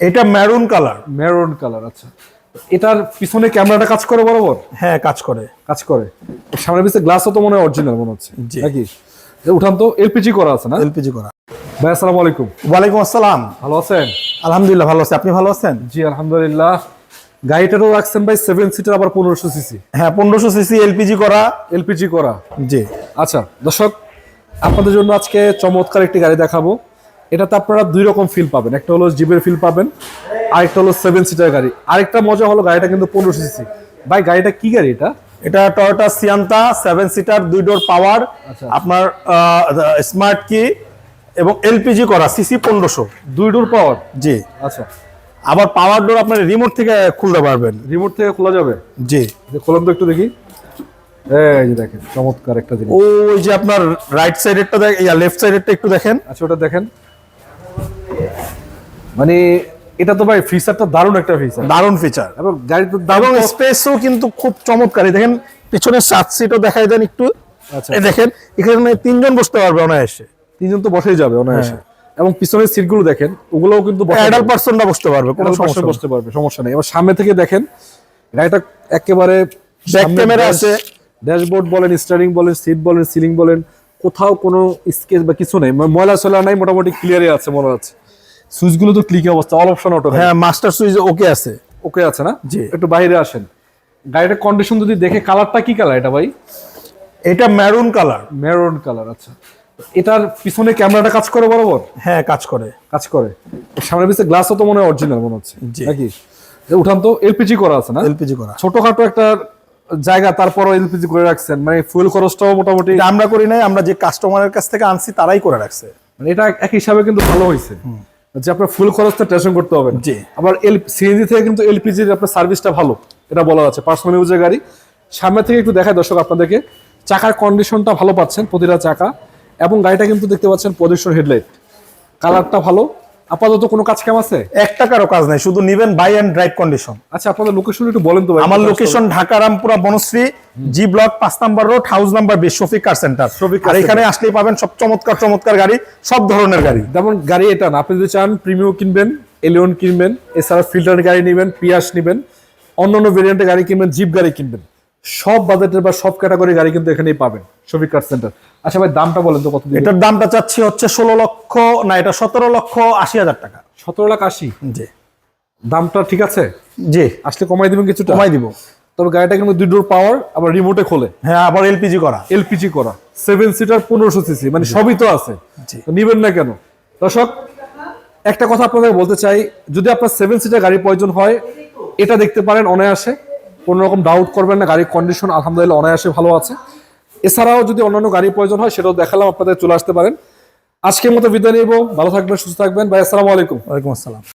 এটা maroon colour. Maroon colour, আচ্ছা। এটার পিছনে ক্যামেরাটা কাজ করে বরাবর? হ্যাঁ, কাজ করে। সামনের পিছনে গ্লাসও তো মনে হয় অরিজিনাল মনে হচ্ছে নাকি? উঠান তো, এলপিজি করা আছে না? এলপিজি করা। ভাই আসসালামু আলাইকুম। ওয়ালাইকুম আসসালাম। ভালো আছেন? আলহামদুলিল্লাহ ভালো আছি, আপনি ভালো আছেন? জি আলহামদুলিল্লাহ। গাড়িটারও রাখছেন ভাই 7 সিটার, আবার 1500 সিসি। হ্যাঁ, 1500 সিসি এলপিজি করা। জি। আচ্ছা দর্শক, আপনাদের জন্য আজকে চমৎকার একটি গাড়ি দেখাবো। এটাতে আপনারা দুই রকম ফিল পাবেন, একটা হলো জিপের ফিল পাবেন, আরেকটা হলো 7 সিটার গাড়ি। আরেকটা মজা হলো গাড়িটা কিন্তু 1500 সিসি। ভাই গাড়িটা কি গাড়ি এটা? এটা টয়োটা সিয়ান্তা 7 সিটার, 2 ডোর পাওয়ার, আপনার স্মার্ট কি এবং এলপিজি করা, সিসি 1500, 2 ডোর পাওয়ার। জি। আচ্ছা, আবার পাওয়ার ডোর আপনার রিমোট থেকে খুলতে পারবেন। রিমোট থেকে খোলা যাবে? জি। খোলেন তো একটু দেখি। এই যে দেখেন চমৎকার একটা জিনিস। ওই যে আপনার রাইট সাইডেরটা দেখেন, লেফট সাইডেরটা একটু দেখেন। আচ্ছা ওটা দেখেন। মানে এটা তো ভাই ফিচারটা দারুণ একটা ফিচার, দারুণ ফিচার এবং গাড়ির এবং স্পেসও কিন্তু খুব চমৎকার। দেখেন পিছনের 7 সিটও দেখাই দেন একটু। আচ্ছা দেখেন এখানে 3 জন বসতে পারবে অনায়াসে। 3 জন তো বসেই যাবে অনায়াসে। এবং পিছনের সিটগুলো দেখেন, ওগুলোও কিন্তু অ্যাডাল্ট পারসনরা বসতে পারবে, কোনো সমস্যা বসতে পারবে, সমস্যা নেই। এবার সামনে থেকে দেখেন, গাড়িটা একেবারে ব্যাক ক্যামেরা আছে, ড্যাশবোর্ড বলেন, স্টিয়ারিং বলেন, সিট বলেন, সিলিং বলেন, কোথাও কোনো স্কেচ বা কিছু নেই, ময়লা সয়লা নাই, মোটামুটি ক্লিয়ারই আছে মনে হচ্ছে। সুইচগুলো তো ক্লিক অবস্থা, অল অপশন অটো। হ্যাঁ, মাস্টার সুইচ ওকে আছে। ওকে আছে না? জি। একটু বাইরে আসেন, গাড়িটার কন্ডিশন যদি দেখে, কালারটা কি কালার এটা ভাই? এটা মেরুন কালার। মেরুন কালার, আচ্ছা। এটার পিছনে ক্যামেরাটা কাজ করে বরাবর? হ্যাঁ, কাজ করে। সামনের পিছনে গ্লাসও তো মনে হয় অরিজিনাল মনে হচ্ছে নাকি? উঠান তো, এলপিজি করা আছে না? এলপিজি করা। ছোটখাটো একটা জায়গা, তারপরও এলপিজি করে রাখছেন, মানে ফুয়েল খরচটাও মোটামুটি। আমরা করি নাই, আমরা যে কাস্টমারের কাছ থেকে আনছি তারাই করে রাখছে। মানে এটা এক হিসাবে কিন্তু ভালো হয়েছে যে আপনার ফুল খরচটা টেনশন করতে হবে না। জি। আবার সিএনজি থেকে কিন্তু এলপিজির আপনার সার্ভিসটা ভালো, এটা বলা আছে। পার্সোনাল ইউজের গাড়ি। সামনে থেকে একটু দেখায় দর্শক আপনাদেরকে, চাকার কন্ডিশনটা ভালো পাচ্ছেন, প্রতিটা চাকা। এবং গাড়িটা কিন্তু দেখতে পাচ্ছেন প্রজেকশন হেডলাইট, কালারটা ভালো। আপাতত কোনো কাজ কাম আছে? 1 টাকারও কাজ নাই, শুধু নিবেন বাই এন্ড ড্রাইভ কন্ডিশন। আচ্ছা আপনাদের লোকেশন একটু বলেন তো ভাই। আমার location Dhaka Rampura Banasree, G block 5 নম্বর road, house number 20, Shafiq car centre. আর এখানে আসলেই পাবেন সব চমৎকার গাড়ি, সব ধরনের গাড়ি। যেমন গাড়ি এটা না, আপনি যদি চান প্রিমিয়াম কিনবেন, এলিয়ন কিনবেন, এছাড়া ফিল্টার গাড়ি নেবেন, পিয়াস নেবেন, অন্যান্য ভেরিয়েন্টের গাড়ি কিনবেন, জিপ গাড়ি কিনবেন, সব বাজেটের বা সব ক্যাটাগরি গাড়ি কিন্তু এখানেই পাবেন, শফিক কার সেন্টার। আচ্ছা ভাই দামটা বলেন তো কত? এটার দামটা চাচ্ছি হচ্ছে 16 লক্ষ, না এটা 17,80,000 টাকা। 17,80,000? জি। দামটা ঠিক আছে? জি। আসলে কমাই দিবেন কিছুটা? কমাই দিব। তবে গাড়িটা কিন্তু 2 ডোর পাওয়ার, আবার রিমোটে খোলে। হ্যাঁ, আবার এলপিজি করা। 7 সিটার, 1500 সিসি, মানে সবই তো আছে। নিবেন না কেন? দর্শক একটা কথা আপনাদের বলতে চাই, যদি আপনার 7 সিটার গাড়ি প্রয়োজন হয়, এটা দেখতে পারেন অনায়াসে, কোনো রকম ডাউট করবেন না। গাড়ির কন্ডিশন আলহামদুলিল্লাহ অনায়াসে ভালো আছে। এছাড়াও যদি অন্যান্য গাড়ির প্রয়োজন হয়, সেটাও দেখালাম, আপনাদের চলে আসতে পারেন। আজকের মতো বিদায় নিব, ভালো থাকবেন, সুস্থ থাকবেন ভাই। আসসালামু আলাইকুম। ওয়ালাইকুম আসসালাম।